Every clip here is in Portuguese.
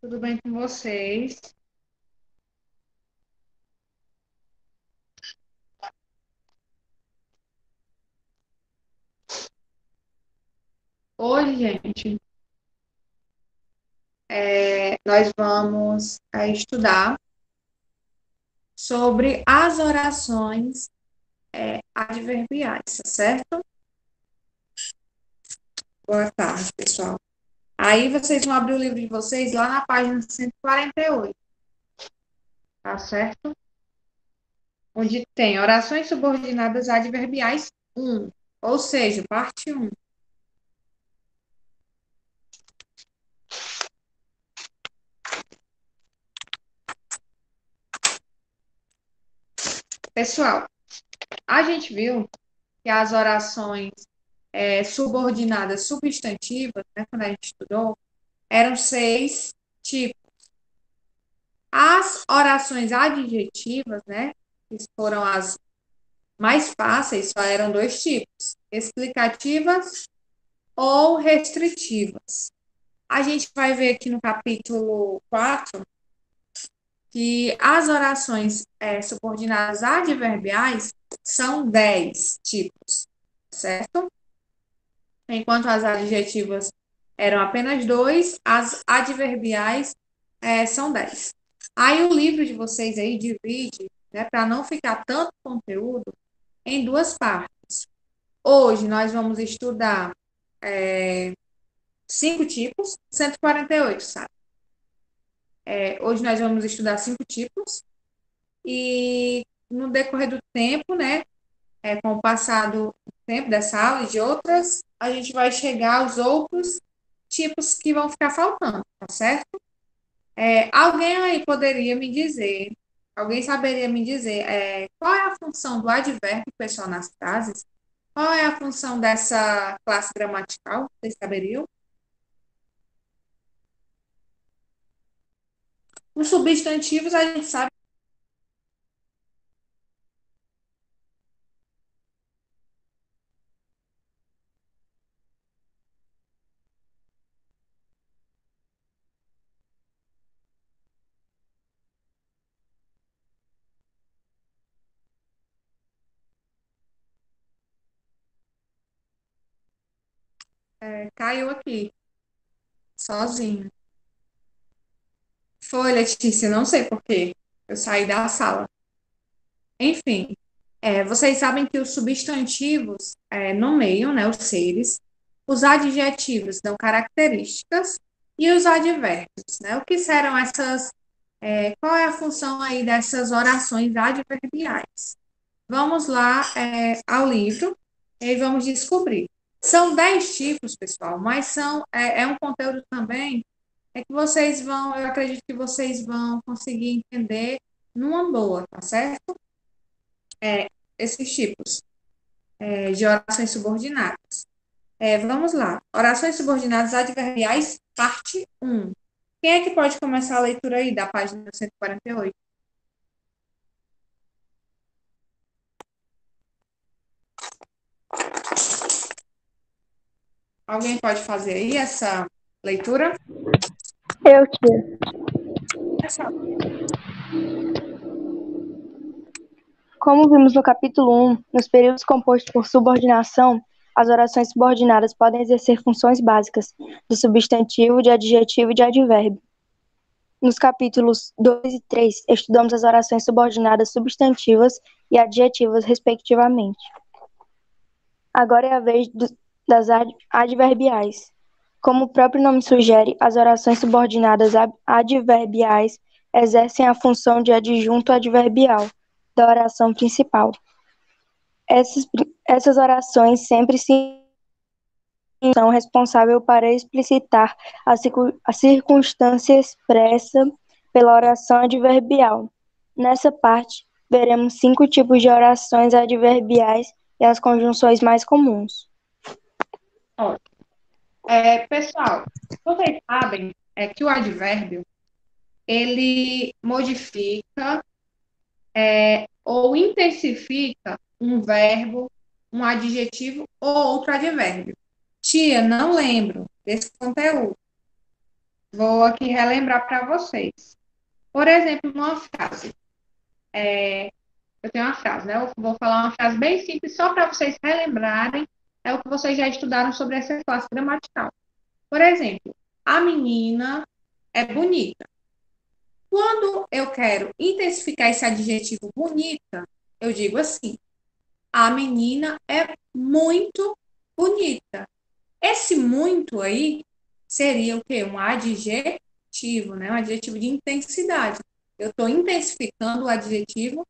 Tudo bem com vocês? Hoje, gente, nós vamos estudar sobre as orações adverbiais, tá certo? Boa tarde, pessoal. Aí vocês vão abrir o livro de vocês lá na página 148, tá certo? Onde tem orações subordinadas adverbiais um, ou seja, parte um. Pessoal, a gente viu que as orações subordinadas substantivas, né, quando a gente estudou, eram seis tipos. As orações adjetivas, né, que foram as mais fáceis, só eram dois tipos: explicativas ou restritivas. A gente vai ver aqui no capítulo 4 que as orações subordinadas adverbiais são 10 tipos, certo? Enquanto as adjetivas eram apenas dois, as adverbiais são 10. Aí o livro de vocês aí divide, né, para não ficar tanto conteúdo, em duas partes. Hoje nós vamos estudar cinco tipos, 148, sabe? Hoje nós vamos estudar cinco tipos e no decorrer do tempo, né, com o passar do tempo dessa aula e de outras, a gente vai chegar aos outros tipos que vão ficar faltando, tá certo? Alguém aí poderia me dizer, alguém saberia me dizer, qual é a função do advérbio pessoal nas frases? Qual é a função dessa classe gramatical? Vocês saberiam? Os substantivos a gente sabe. Caiu aqui, sozinho. Foi, Letícia, não sei por quê. Eu saí da sala. Enfim, vocês sabem que os substantivos nomeiam, né, os seres, os adjetivos dão características e os advérbios, né? O que serão essas, qual é a função aí dessas orações adverbiais? Vamos lá, ao livro e vamos descobrir. São 10 tipos, pessoal, mas é um conteúdo também que vocês vão, eu acredito que vocês vão conseguir entender numa boa, tá certo? Esses tipos de orações subordinadas. Vamos lá. Orações subordinadas adverbiais, parte um. Quem é que pode começar a leitura aí da página 148? Alguém pode fazer aí essa leitura? Eu, tia. Como vimos no capítulo 1, nos períodos compostos por subordinação, as orações subordinadas podem exercer funções básicas de substantivo, de adjetivo e de advérbio. Nos capítulos 2 e 3, estudamos as orações subordinadas substantivas e adjetivas, respectivamente. Agora é a vez das adverbiais. Como o próprio nome sugere, as orações subordinadas adverbiais exercem a função de adjunto adverbial da oração principal. Essas orações sempre são responsáveis para explicitar a circunstância expressa pela oração adverbial. Nessa parte, veremos 5 tipos de orações adverbiais e as conjunções mais comuns. Ó, pessoal, vocês sabem que o advérbio ele modifica ou intensifica um verbo, um adjetivo ou outro advérbio. Tia, não lembro desse conteúdo. Vou aqui relembrar para vocês. Por exemplo, uma frase. Eu tenho uma frase, né? Eu vou falar uma frase bem simples, só para vocês relembrarem o que vocês já estudaram sobre essa classe gramatical. Por exemplo, a menina é bonita. Quando eu quero intensificar esse adjetivo bonita, eu digo assim: a menina é muito bonita. Esse muito aí seria o quê? Um adjetivo, né? Um adjetivo de intensidade. Eu estou intensificando o adjetivo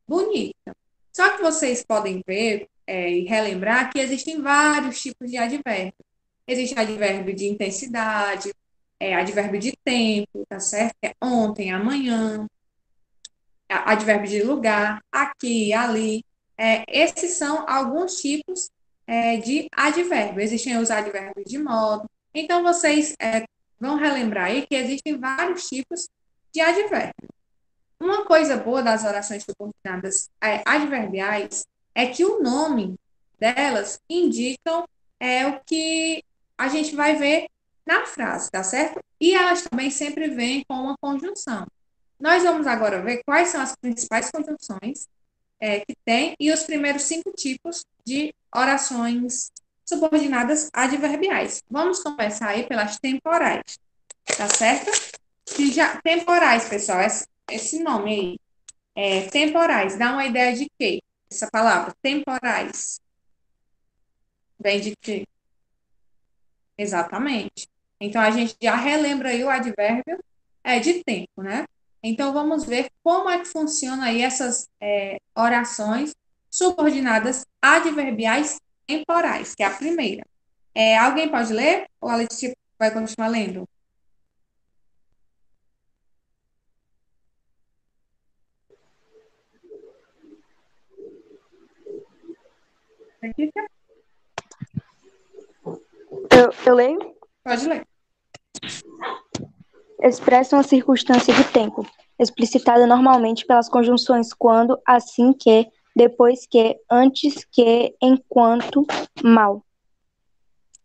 bonita. Só que vocês podem ver e relembrar que existem vários tipos de advérbio. Existe advérbio de intensidade, advérbio de tempo, tá certo? É ontem, amanhã, advérbio de lugar, aqui, ali. Esses são alguns tipos de advérbio. Existem os advérbios de modo. Então, vocês vão relembrar aí que existem vários tipos de advérbio. Uma coisa boa das orações subordinadas adverbiais é que o nome delas indicam o que a gente vai ver na frase, tá certo? E elas também sempre vêm com uma conjunção. Nós vamos agora ver quais são as principais conjunções que tem e os primeiros 5 tipos de orações subordinadas adverbiais. Vamos começar aí pelas temporais, tá certo? Que já, temporais, pessoal, esse nome aí, temporais, dá uma ideia de quê? Essa palavra, temporais, vem de quê? Exatamente. Então, a gente já relembra aí o advérbio de tempo, né? Então, vamos ver como é que funciona aí essas orações subordinadas adverbiais temporais, que é a primeira. Alguém pode ler? Ou a Letícia vai continuar lendo? Letícia? Eu leio? Pode ler. Expressam a circunstância de tempo, explicitada normalmente pelas conjunções quando, assim que, depois que, antes que, enquanto, mal.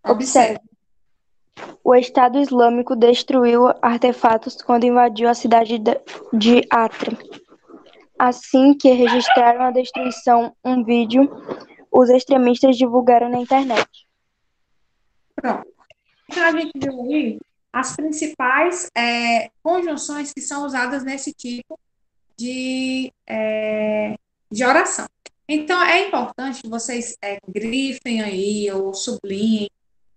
Observe. Observe. O Estado Islâmico destruiu artefatos quando invadiu a cidade de Atra. Assim que registraram a destruição, um vídeo, os extremistas divulgaram na internet. Pronto. Então, a gente viu aí as principais conjunções que são usadas nesse tipo de oração. Então, é importante que vocês grifem aí ou sublinhem,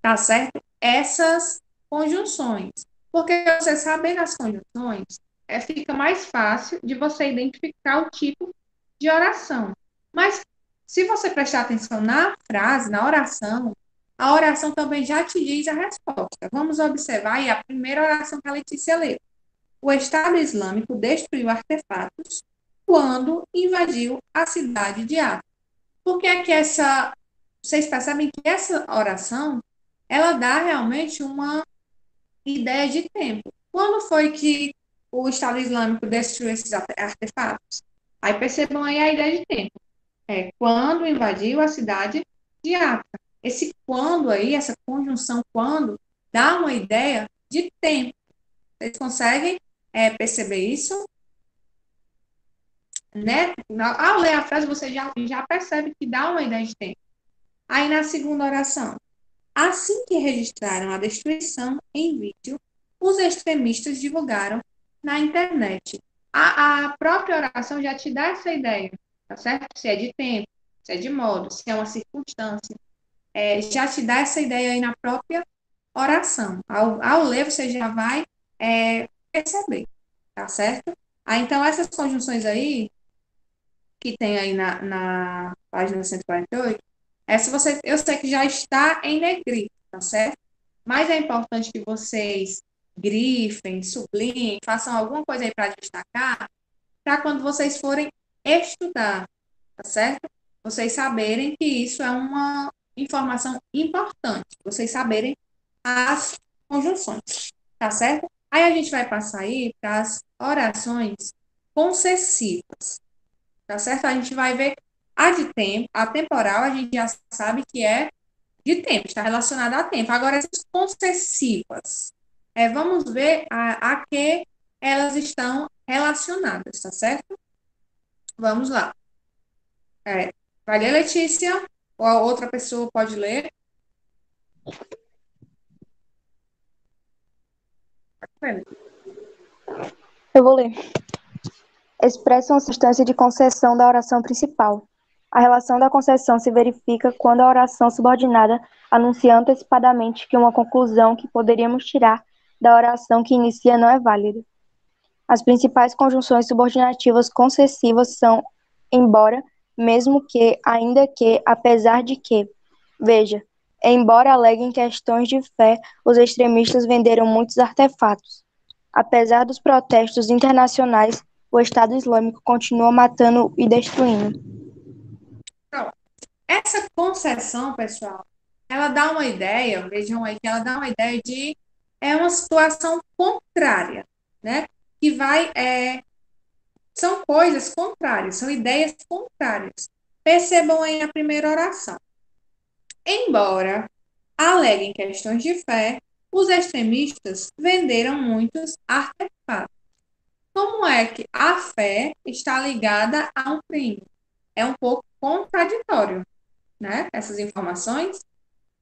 tá certo? Essas conjunções. Porque você sabendo as conjunções, fica mais fácil de você identificar o tipo de oração. Mas, se você prestar atenção na frase, na oração, a oração também já te diz a resposta. Vamos observar aí a primeira oração que a Letícia leu. O Estado Islâmico destruiu artefatos quando invadiu a cidade de Acre. Porque é que vocês percebem que essa oração, ela dá realmente uma ideia de tempo. Quando foi que o Estado Islâmico destruiu esses artefatos? Aí percebam aí a ideia de tempo. Quando invadiu a cidade de Acre. Esse quando aí, essa conjunção quando, dá uma ideia de tempo. Vocês conseguem perceber isso? Né? Ao ler a frase, você já percebe que dá uma ideia de tempo. Aí na segunda oração, assim que registraram a destruição em vídeo, os extremistas divulgaram na internet. A própria oração já te dá essa ideia, tá certo? Se é de tempo, se é de modo, se é uma circunstância, já te dá essa ideia aí na própria oração. Ao ler, você já vai perceber, tá certo? Então, essas conjunções aí, que tem aí na página 148, eu sei que já está em negrito, tá certo? Mas é importante que vocês grifem, sublinhem, façam alguma coisa aí para destacar, para quando vocês forem estudar, tá certo? Vocês saberem que isso é uma informação importante, vocês saberem as conjunções, tá certo? Aí a gente vai passar aí para as orações concessivas, tá certo? A gente vai ver a de tempo, a temporal, a gente já sabe que é de tempo, está relacionada a tempo. Agora, essas concessivas. Vamos ver a que elas estão relacionadas, tá certo? Vamos lá. Vai ler, Letícia? Ou a outra pessoa pode ler? Eu vou ler. Expressam a substância de concessão da oração principal. A relação da concessão se verifica quando a oração subordinada anuncia antecipadamente que uma conclusão que poderíamos tirar da oração que inicia não é válida. As principais conjunções subordinativas concessivas são embora, mesmo que, ainda que, apesar de que. Veja, embora aleguem questões de fé, os extremistas venderam muitos artefatos. Apesar dos protestos internacionais, o Estado Islâmico continua matando e destruindo. Então, essa concessão, pessoal, ela dá uma ideia, vejam aí que ela dá uma ideia de uma situação contrária, né? Que são coisas contrárias, são ideias contrárias. Percebam aí a primeira oração. Embora aleguem questões de fé, os extremistas venderam muitos artefatos. Como é que a fé está ligada a um crime? É um pouco contraditório, né? Essas informações.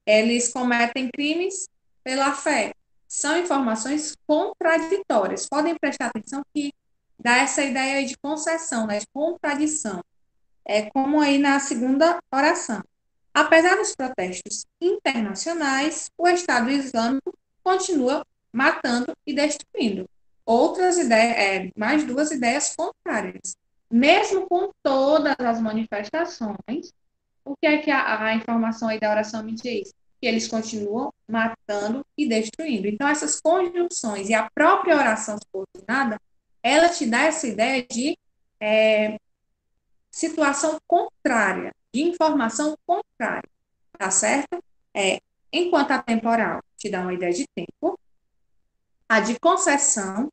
Eles cometem crimes pela fé. São informações contraditórias. Podem prestar atenção que dá essa ideia de concessão, né? De contradição. É como aí na segunda oração. Apesar dos protestos internacionais, o Estado Islâmico continua matando e destruindo. Outras ideias, mais duas ideias contrárias. Mesmo com todas as manifestações, o que é que a informação aí da oração me diz? Que eles continuam matando e destruindo. Então, essas conjunções e a própria oração subordinada, ela te dá essa ideia de situação contrária, de informação contrária, tá certo? Enquanto a temporal te dá uma ideia de tempo, a de concessão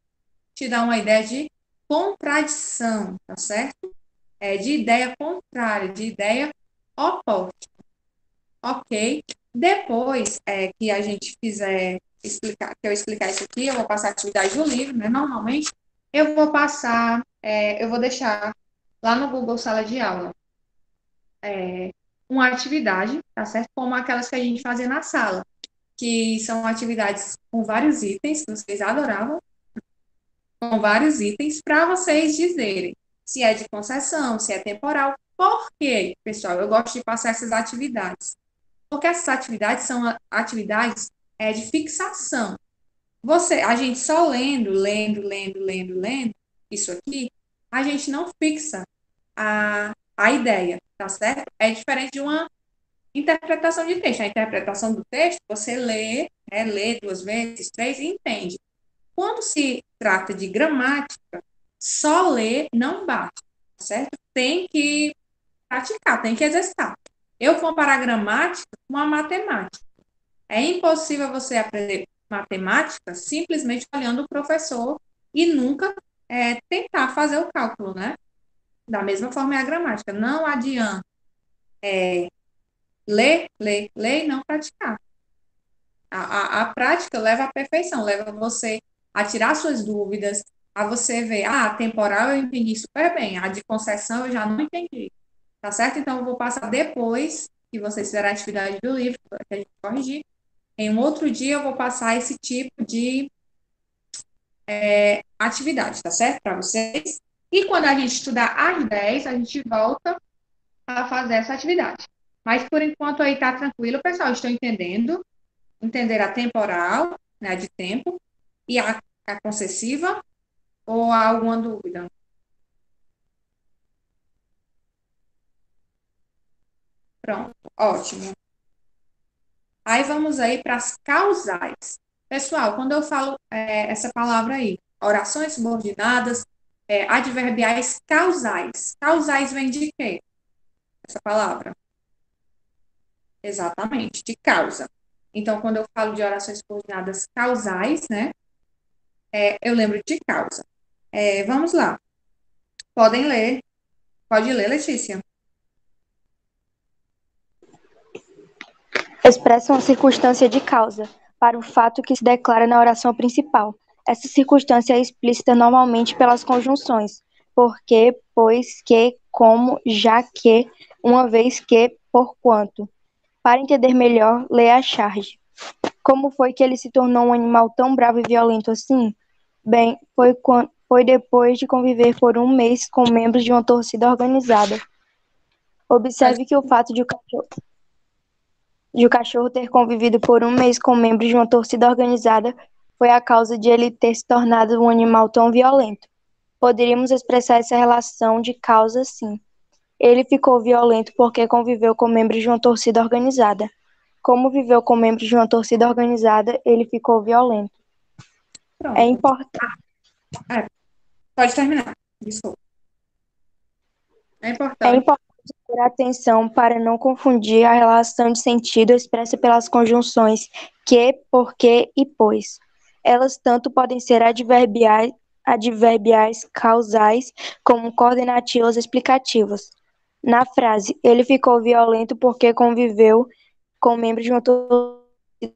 te dá uma ideia de contradição, tá certo? De ideia contrária, de ideia oposta, ok? Depois que a gente fizer explicar, que eu explicar isso aqui, eu vou passar a atividade do livro, né? Normalmente eu vou passar, eu vou deixar lá no Google Sala de Aula uma atividade, tá certo? Como aquelas que a gente fazia na sala, que são atividades com vários itens, que vocês adoravam, com vários itens, para vocês dizerem se é de concessão, se é temporal. Por quê, pessoal? Eu gosto de passar essas atividades. Porque essas atividades são atividades de fixação. A gente só lendo isso aqui, a gente não fixa a ideia, tá certo? É diferente de uma interpretação de texto. A interpretação do texto, você lê duas vezes, três e entende. Quando se trata de gramática, só ler não basta, tá certo? Tem que praticar, tem que exercitar. Eu comparo a gramática com a matemática. É impossível você aprender matemática simplesmente olhando o professor e nunca tentar fazer o cálculo, né? Da mesma forma é a gramática. Não adianta ler e não praticar. A prática leva à perfeição, leva você a tirar suas dúvidas, a você ver, a temporal eu entendi super bem, a de concessão eu já não entendi, tá certo? Então, eu vou passar depois que vocês fizerem a atividade do livro, para que a gente corrigir. Em um outro dia, eu vou passar esse tipo de atividade, tá certo? Para vocês. E quando a gente estudar às 10, a gente volta a fazer essa atividade. Mas, por enquanto, aí tá tranquilo, pessoal. Estou entendendo. Entender a temporal, né, de tempo, e a concessiva, ou há alguma dúvida? Pronto, ótimo. Aí vamos aí para as causais. Pessoal, quando eu falo essa palavra aí, orações subordinadas, adverbiais causais. Causais vem de quê? Essa palavra? Exatamente, de causa. Então, quando eu falo de orações subordinadas causais, né, eu lembro de causa. Vamos lá. Podem ler. Pode ler, Letícia. Expressam a circunstância de causa. para o fato que se declara na oração principal. Essa circunstância é explícita normalmente pelas conjunções porque, pois que, como, já que, uma vez que, porquanto. Para entender melhor, leia a charge. Como foi que ele se tornou um animal tão bravo e violento assim? Bem, foi depois de conviver por um mês com membros de uma torcida organizada. Observe que o fato de o cachorro ter convivido por um mês com membros de uma torcida organizada foi a causa de ele ter se tornado um animal tão violento. Poderíamos expressar essa relação de causa assim. Ele ficou violento porque conviveu com membros de uma torcida organizada. Como viveu com membros de uma torcida organizada, ele ficou violento. É Pronto. importante. Pode terminar. Desculpa. É É importante. importante ter atenção para não confundir a relação de sentido expressa pelas conjunções que, porque e pois. Elas tanto podem ser adverbiais causais como coordenativas explicativas. Na frase, ele ficou violento porque conviveu com membros de uma torcida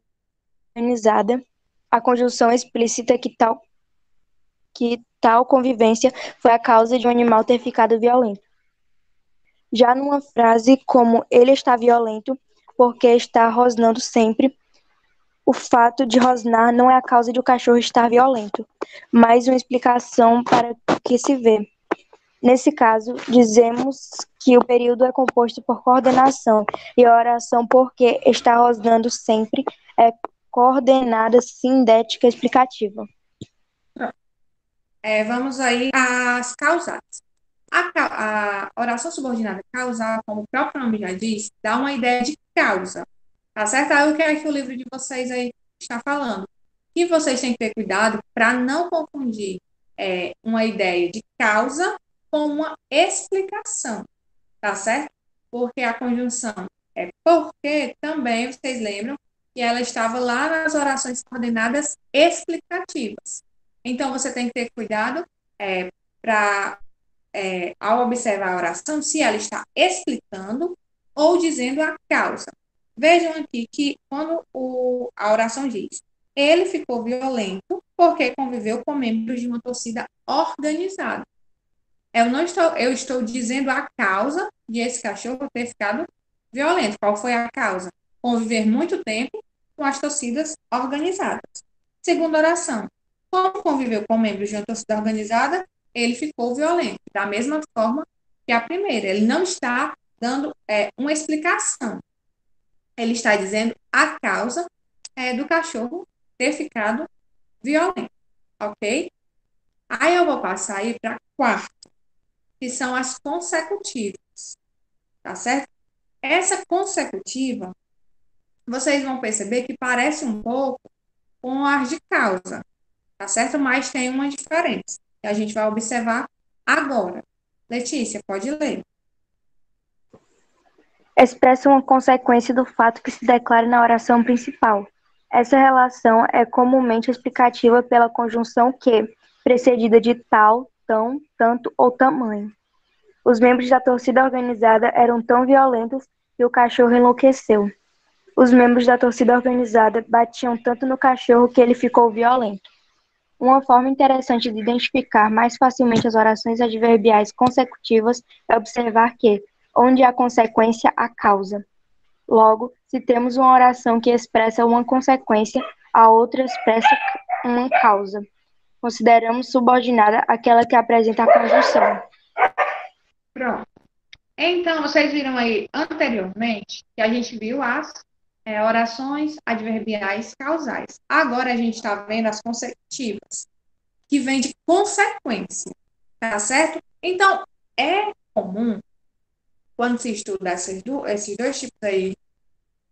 organizada, a conjunção explícita que tal convivência foi a causa de um animal ter ficado violento. Já numa frase como ele está violento porque está rosnando sempre, o fato de rosnar não é a causa de o cachorro estar violento, mas uma explicação para o que se vê. Nesse caso, dizemos que o período é composto por coordenação e a oração porque está rosnando sempre é coordenada sindética explicativa. Vamos aí às causais. A oração subordinada causal, como o próprio nome já diz, dá uma ideia de causa. Tá certo? Aí o que é que o livro de vocês aí está falando? E vocês têm que ter cuidado para não confundir uma ideia de causa com uma explicação, tá certo? Porque a conjunção é porque também, vocês lembram, que ela estava lá nas orações coordenadas explicativas. Então, você tem que ter cuidado para, ao observar a oração, se ela está explicando ou dizendo a causa. Vejam aqui que quando a oração diz, ele ficou violento porque conviveu com membros de uma torcida organizada. Eu estou dizendo a causa de esse cachorro ter ficado violento. Qual foi a causa? Conviver muito tempo com as torcidas organizadas. Segunda oração. Como conviveu com membros de uma torcida organizada, ele ficou violento. Da mesma forma que a primeira. Ele não está dando uma explicação. Ele está dizendo a causa do cachorro ter ficado violento. Ok? Aí eu vou passar aí para a quarta, que são as consecutivas. Tá certo? Essa consecutiva, vocês vão perceber que parece um pouco com as de causa, tá certo? Mas tem uma diferença, que a gente vai observar agora. Letícia, pode ler. Expressa uma consequência do fato que se declara na oração principal. Essa relação é comumente explicativa pela conjunção que, precedida de tal, tão, tanto ou tamanho. Os membros da torcida organizada eram tão violentos que o cachorro enlouqueceu. Os membros da torcida organizada batiam tanto no cachorro que ele ficou violento. Uma forma interessante de identificar mais facilmente as orações adverbiais consecutivas é observar que, onde há consequência, há causa. Logo, se temos uma oração que expressa uma consequência, a outra expressa uma causa. Consideramos subordinada aquela que apresenta a conjunção. Pronto. Então, vocês viram aí anteriormente que a gente viu as orações adverbiais causais. Agora a gente está vendo as consecutivas, que vem de consequência, tá certo? Então, é comum, quando se estuda esses dois tipos aí,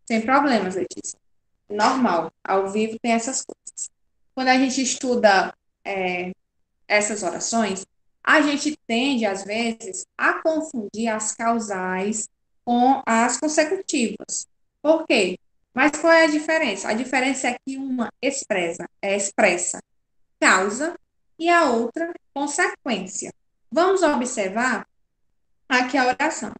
sem problemas, Letícia. Normal, ao vivo tem essas coisas. Quando a gente estuda essas orações, a gente tende, às vezes, a confundir as causais com as consecutivas. Por quê? Mas qual é a diferença? A diferença é que uma expressa causa e a outra consequência. Vamos observar aqui a oração.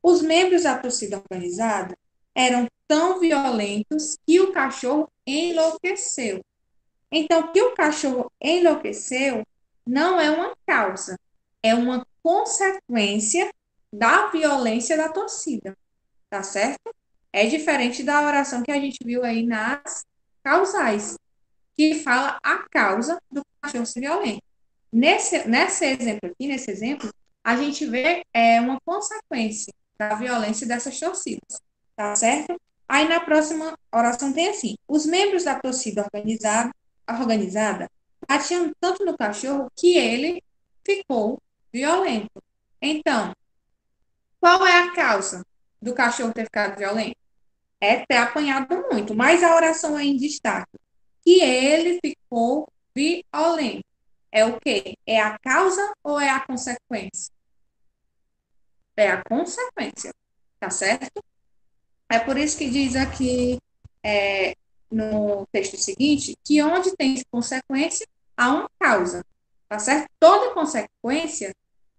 Os membros da torcida organizada eram tão violentos que o cachorro enlouqueceu. Então, que o cachorro enlouqueceu não é uma causa, é uma consequência da violência da torcida, tá certo? É diferente da oração que a gente viu aí nas causais, que fala a causa do cachorro ser violento. Nesse exemplo aqui, nesse exemplo, a gente vê uma consequência da violência dessas torcidas, tá certo? Aí na próxima oração tem assim: os membros da torcida organizada batiam tanto no cachorro que ele ficou violento. Então, qual é a causa do cachorro ter ficado violento? É ter apanhado muito, mas a oração é em destaque que ele ficou violento. É o quê? É a causa ou é a consequência? É a consequência, tá certo? É por isso que diz aqui no texto seguinte que onde tem consequência, há uma causa, tá certo? Toda consequência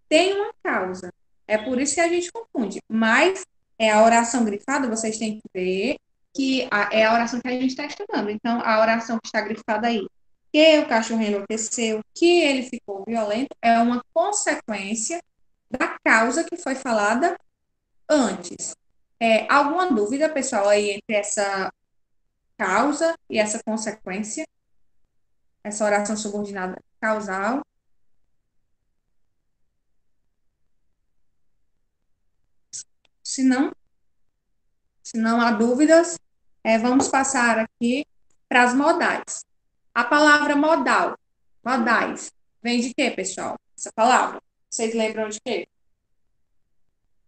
tem uma causa. É por isso que a gente confunde. Mas é a oração grifada, vocês têm que ver que é a oração que a gente está estudando. Então, a oração que está grifada aí, que o cachorro enlouqueceu, que ele ficou violento, é uma consequência da causa que foi falada antes. Alguma dúvida, pessoal, aí entre essa causa e essa consequência? Essa oração subordinada causal? Se não, se não há dúvidas, vamos passar aqui para as modais. A palavra modal, modais, vem de quê, pessoal? Essa palavra. Vocês lembram de quê?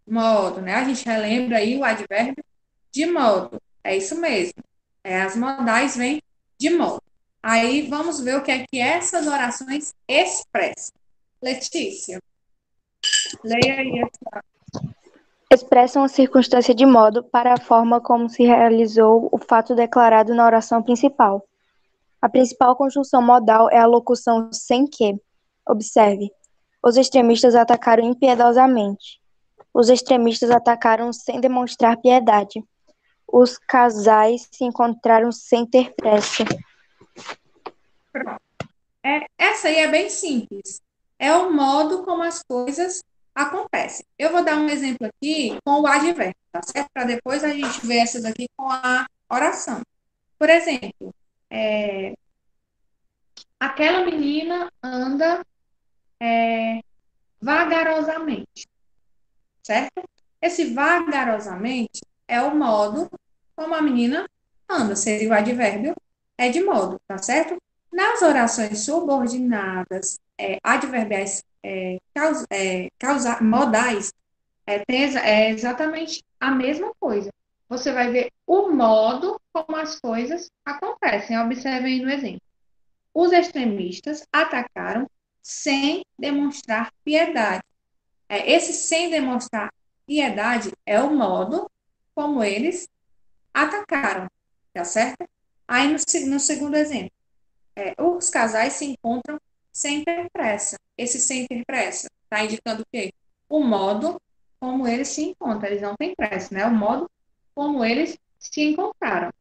Modo, né? A gente relembra aí o advérbio de modo. É isso mesmo. As modais vêm de modo. Aí vamos ver o que essas orações expressam. Letícia, leia aí. Expressam a circunstância de modo para a forma como se realizou o fato declarado na oração principal. A principal conjunção modal é a locução sem que. Observe. Os extremistas atacaram impiedosamente. Os extremistas atacaram sem demonstrar piedade. Os casais se encontraram sem ter pressa. Pronto. Essa aí é bem simples. É o modo como as coisas acontecem. Eu vou dar um exemplo aqui com o advérbio, tá certo? Para depois a gente ver essas aqui com a oração. Por exemplo, aquela menina anda vagarosamente, certo? Esse vagarosamente é o modo como a menina anda, seria o advérbio, é de modo, tá certo? Nas orações subordinadas, adverbiais modais, é exatamente a mesma coisa. Você vai ver o modo como as coisas acontecem. Observem no exemplo. Os extremistas atacaram sem demonstrar piedade. Esse sem demonstrar piedade é o modo como eles atacaram, tá certo? Aí no segundo exemplo, os casais se encontram sem ter pressa. Esse sem ter pressa está indicando o quê? O modo como eles se encontram. Eles não têm pressa, né? O modo como eles se encontraram.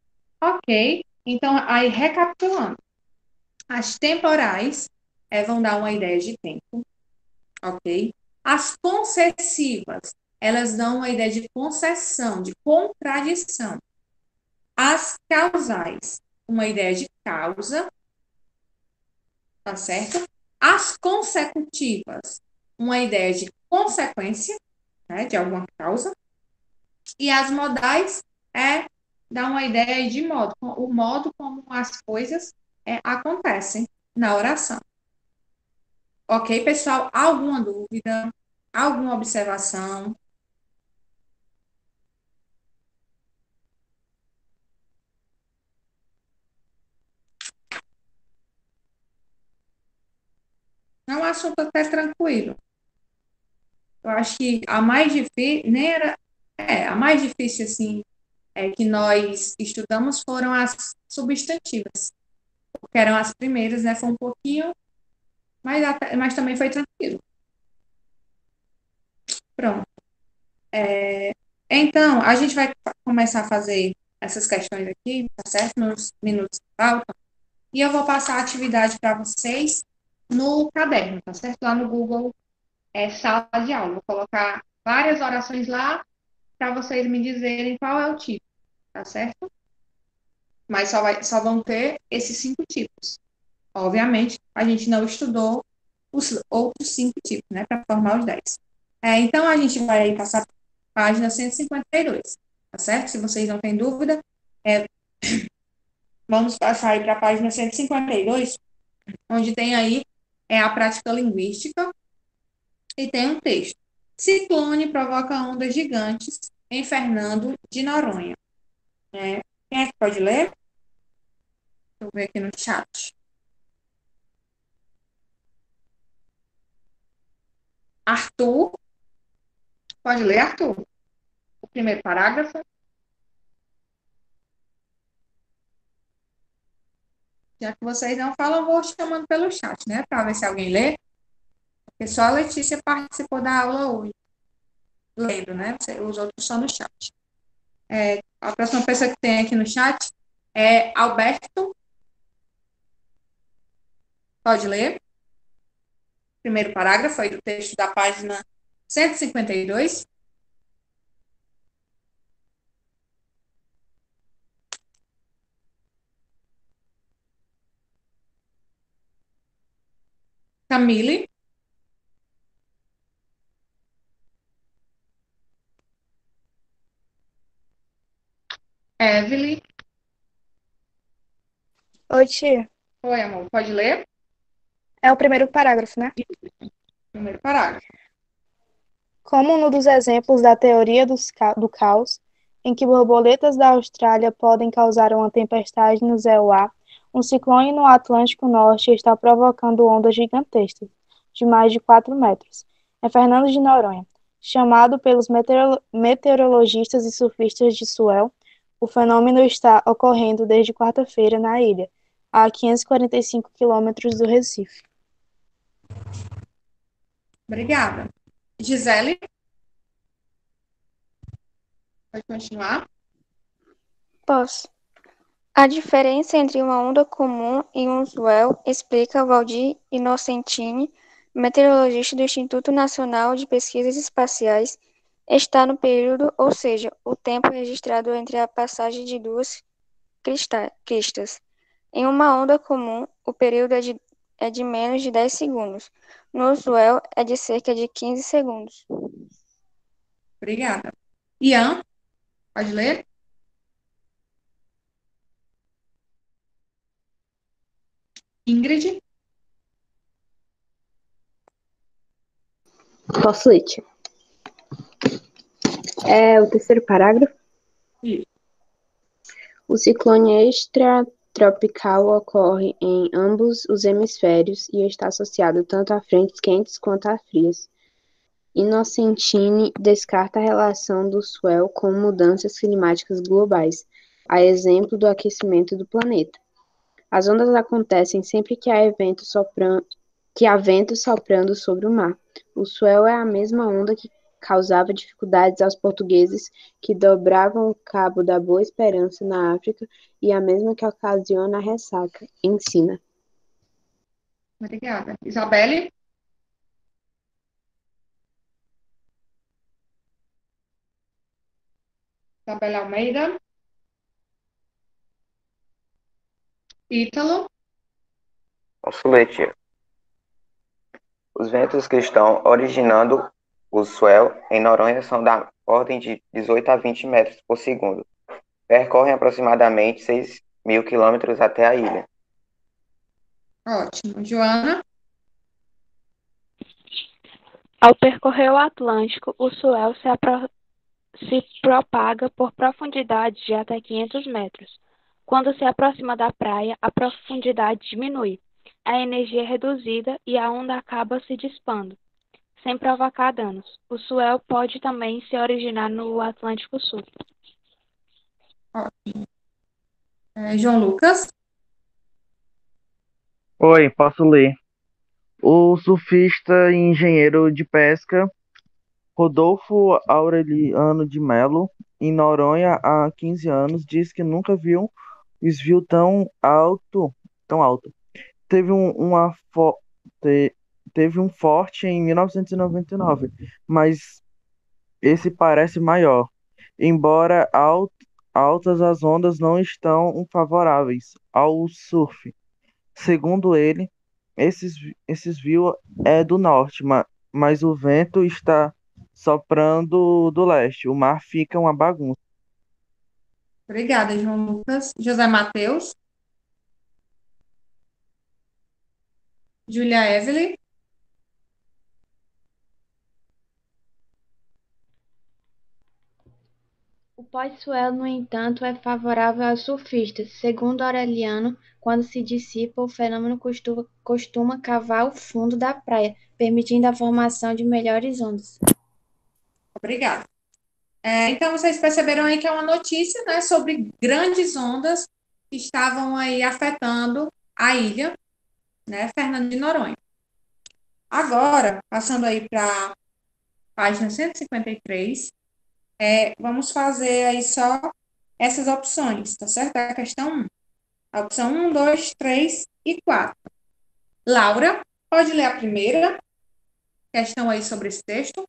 Ok? Então, aí recapitulando. As temporais vão dar uma ideia de tempo, ok? As concessivas, elas dão uma ideia de concessão, de contradição. As causais, uma ideia de causa, tá certo? As consecutivas, uma ideia de consequência, né, de alguma causa. E as modais dá uma ideia de modo, o modo como as coisas acontecem na oração. Ok, pessoal? Alguma dúvida? Alguma observação? É um assunto até tranquilo. Eu acho que a mais difícil, nem era, a mais difícil, assim, que nós estudamos foram as substantivas, porque eram as primeiras, né? Foi um pouquinho, mas também foi tranquilo. Pronto. Então, a gente vai começar a fazer essas questões aqui, tá certo? Nos minutos que faltam. E eu vou passar a atividade para vocês no caderno, tá certo? Lá no Google, sala de aula. Vou colocar várias orações lá para vocês me dizerem qual é o tipo, tá certo? Mas só vão ter esses 5 tipos. Obviamente, a gente não estudou os outros 5 tipos, né, para formar os 10. Então, a gente vai aí passar a página 152, tá certo? Se vocês não têm dúvida, vamos passar aí para a página 152, onde tem aí a prática linguística e tem um texto. Ciclone provoca ondas gigantes em Fernando de Noronha. Quem é que pode ler? Deixa eu ver aqui no chat. Arthur, pode ler, Arthur? O primeiro parágrafo. Já que vocês não falam, eu vou chamando pelo chat, né? Para ver se alguém lê. Porque só a Letícia participou da aula hoje, lendo, né? Os outros só no chat. A próxima pessoa que tem aqui no chat é Alberto. Pode ler? Primeiro parágrafo aí do texto da página 152. Camille. Evelyn. Oi, tia. Oi, amor. Pode ler? É o primeiro parágrafo, né? Primeiro parágrafo. Como um dos exemplos da teoria do caos, em que borboletas da Austrália podem causar uma tempestade no ZEUA, um ciclone no Atlântico Norte está provocando ondas gigantescas, de mais de 4 metros. É Fernando de Noronha. Chamado pelos meteorologistas e surfistas de Suel, o fenômeno está ocorrendo desde quarta-feira na ilha, a 545 quilômetros do Recife. Obrigada. Gisele. Pode continuar. Posso. A diferença entre uma onda comum e um swell explica Valdir Innocentini, meteorologista do Instituto Nacional de Pesquisas Espaciais, está no período, ou seja, o tempo registrado entre a passagem de duas cristas. Em uma onda comum, o período é de menos de 10 segundos. No swell, é de cerca de 15 segundos. Obrigada. Ian, pode ler? Ingrid. Posso ler, tia? É o terceiro parágrafo. Isso. O ciclone extratropical ocorre em ambos os hemisférios e está associado tanto a frentes quentes quanto a frias. Innocentini descarta a relação do swell com mudanças climáticas globais, a exemplo do aquecimento do planeta. As ondas acontecem sempre que há vento soprando sobre o mar. O swell é a mesma onda que causava dificuldades aos portugueses que dobravam o Cabo da Boa Esperança na África e a mesma que ocasiona a ressaca. Ensina. Obrigada. Isabelle. Isabelle Almeida. Ítalo. Posso ler, tia? Os ventos que estão originando o swell em Noronha são da ordem de 18 a 20 metros por segundo. Percorrem aproximadamente 6.000 quilômetros até a ilha. Ótimo. Joana. Ao percorrer o Atlântico, o swell se propaga por profundidades de até 500 metros. Quando se aproxima da praia, a profundidade diminui, a energia é reduzida e a onda acaba se dispando, sem provocar danos. O swell pode também se originar no Atlântico Sul. Ótimo. João Lucas. Oi, posso ler. O surfista e engenheiro de pesca Rodolfo Aureliano de Melo, em Noronha há 15 anos, diz que nunca viu um desvio tão alto. Teve te- teve um forte em 1999, mas esse parece maior. Embora altas, as ondas não estão favoráveis ao surf. Segundo ele, esses viu é do norte, mas o vento está soprando do leste. O mar fica uma bagunça. Obrigada, João Lucas. José Matheus, Julia Evelyn. O pós-swell, no entanto, é favorável aos surfistas. Segundo Aureliano, quando se dissipa, o fenômeno costuma cavar o fundo da praia, permitindo a formação de melhores ondas. Obrigada. Então, vocês perceberam aí que é uma notícia, né, sobre grandes ondas que estavam aí afetando a ilha, né, Fernando de Noronha. Agora, passando aí para a página 153, vamos fazer aí só essas opções, tá certo? A questão 1. A opção 1, 2, 3 e 4. Laura, pode ler a primeira questão aí sobre esse texto?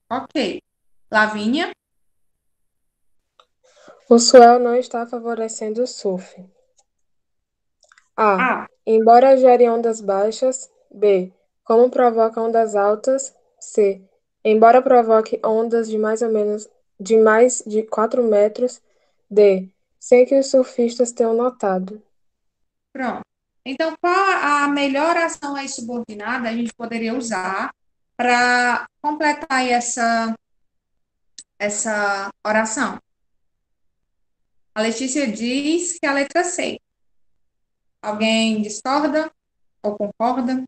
Ok. Lavínia? O swell não está favorecendo o surf. A. A. Embora gere ondas baixas. B. Como provoca ondas altas. C. Embora provoque ondas de mais de 4 metros. D. Sem que os surfistas tenham notado. Pronto. Então, qual a melhor ação aí subordinada a gente poderia usar para completar aí essa oração? A Letícia diz que é a letra C. Alguém discorda ou concorda?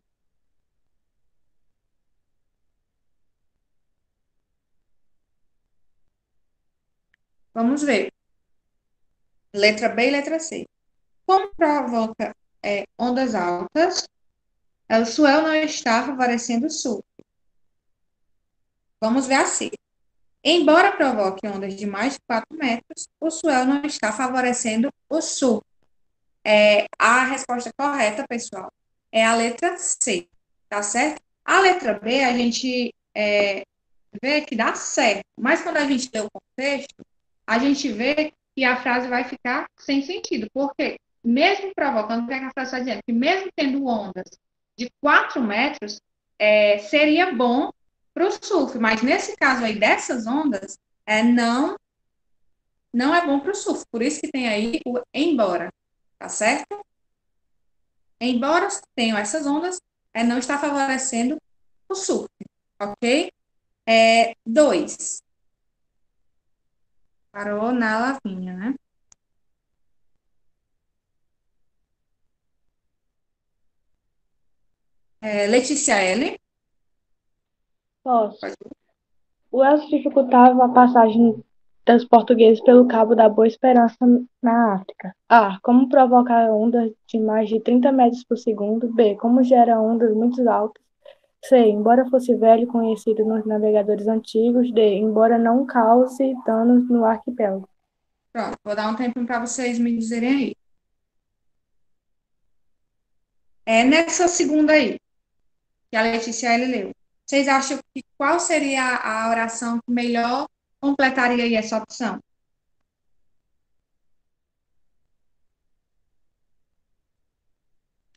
Vamos ver. Letra B e letra C. Como provoca ondas altas, o swell não está favorecendo o surf. Vamos ver a C. Embora provoque ondas de mais de 4 metros, o swell não está favorecendo o surf. A resposta correta, pessoal, é a letra C, tá certo? A letra B, a gente vê que dá certo, mas quando a gente lê o contexto, a gente vê que a frase vai ficar sem sentido, porque mesmo provocando, o que a frase está dizendo? Que mesmo tendo ondas de 4 metros, seria bom para o surf, mas nesse caso aí dessas ondas, não é bom para o surf, por isso que tem aí o embora, tá certo? Embora tenham essas ondas, não está favorecendo o surf, ok? 2. Parou na Lavínia, né? Letícia L. Posso. O Elcio dificultava a passagem dos portugueses pelo Cabo da Boa Esperança na África. A. Como provocar ondas de mais de 30 metros por segundo. B. Como gera ondas muito altas. C. Embora fosse velho e conhecido nos navegadores antigos. D. Embora não cause danos no arquipélago. Pronto, vou dar um tempinho para vocês me dizerem aí. Nessa segunda aí, que a Letícia L. leu, vocês acham que qual seria a oração que melhor completaria aí essa opção?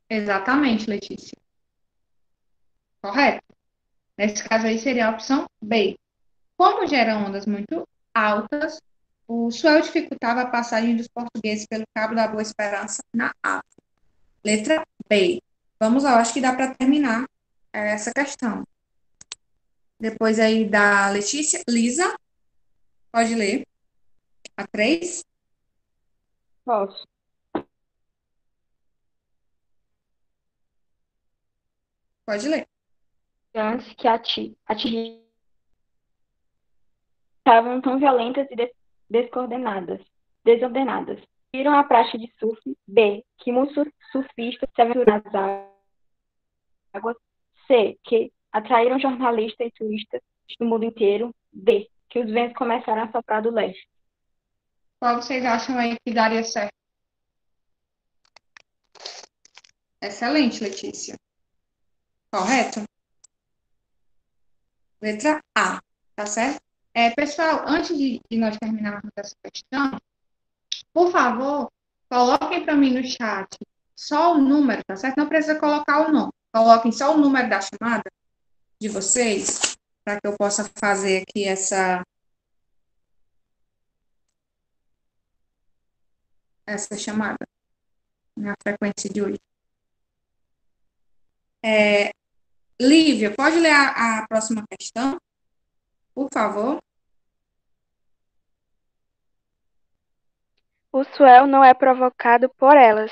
Exatamente, Letícia. Correto? Nesse caso aí seria a opção B. Como geram ondas muito altas, o swell dificultava a passagem dos portugueses pelo Cabo da Boa Esperança na África. Letra B. Vamos lá, eu acho que dá para terminar essa questão. Depois aí da Letícia. Lisa, pode ler. A 3. Posso. Pode ler. Antes que atingiram estavam tão violentas e desordenadas. Viram a prática de surf. B. Que muitos surfistas se aventuraram nas águas. água. C, que atraíram jornalistas e turistas do mundo inteiro. D, que os ventos começaram a soprar do leste. Qual vocês acham aí que daria certo? Excelente, Letícia. Correto? Letra A, tá certo? Pessoal, antes de nós terminarmos essa questão, por favor, coloquem para mim no chat só o número, tá certo? Não precisa colocar o nome. Coloquem só o número da chamada de vocês, para que eu possa fazer aqui essa chamada, na frequência de hoje. Lívia, pode ler a próxima questão, por favor? O swell não é provocado por elas,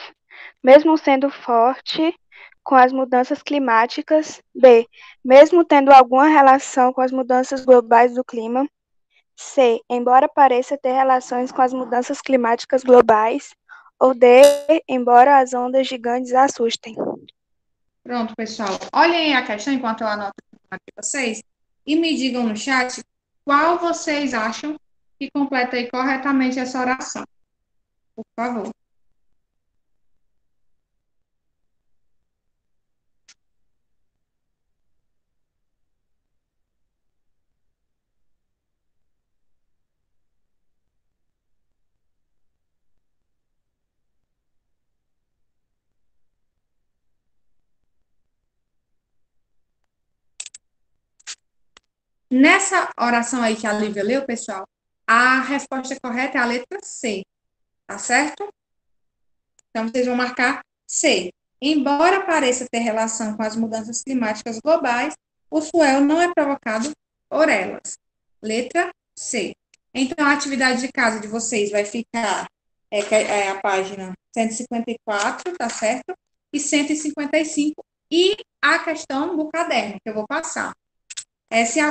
mesmo sendo forte com as mudanças climáticas. B, mesmo tendo alguma relação com as mudanças globais do clima. C, embora pareça ter relações com as mudanças climáticas globais. Ou D, embora as ondas gigantes assustem. Pronto, pessoal. Olhem aí a questão enquanto eu anoto aqui para vocês e me digam no chat qual vocês acham que completa aí corretamente essa oração. Por favor. Nessa oração aí que a Lívia leu, pessoal, a resposta correta é a letra C, tá certo? Então, vocês vão marcar C. Embora pareça ter relação com as mudanças climáticas globais, o swell não é provocado por elas. Letra C. Então, a atividade de casa de vocês vai ficar a página 154, tá certo? E 155, e a questão do caderno, que eu vou passar. Se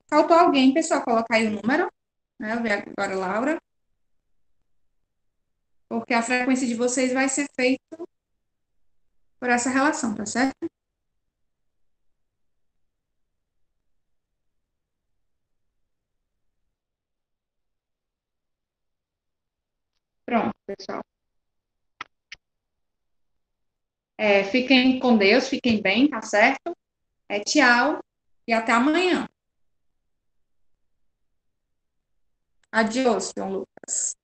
faltou alguém, pessoal, colocar aí o número, né? Eu ver agora, Laura. Porque a frequência de vocês vai ser feita por essa relação, tá certo? Pronto, pessoal. Fiquem com Deus, fiquem bem, tá certo? Tchau e até amanhã. Adiós, João Lucas.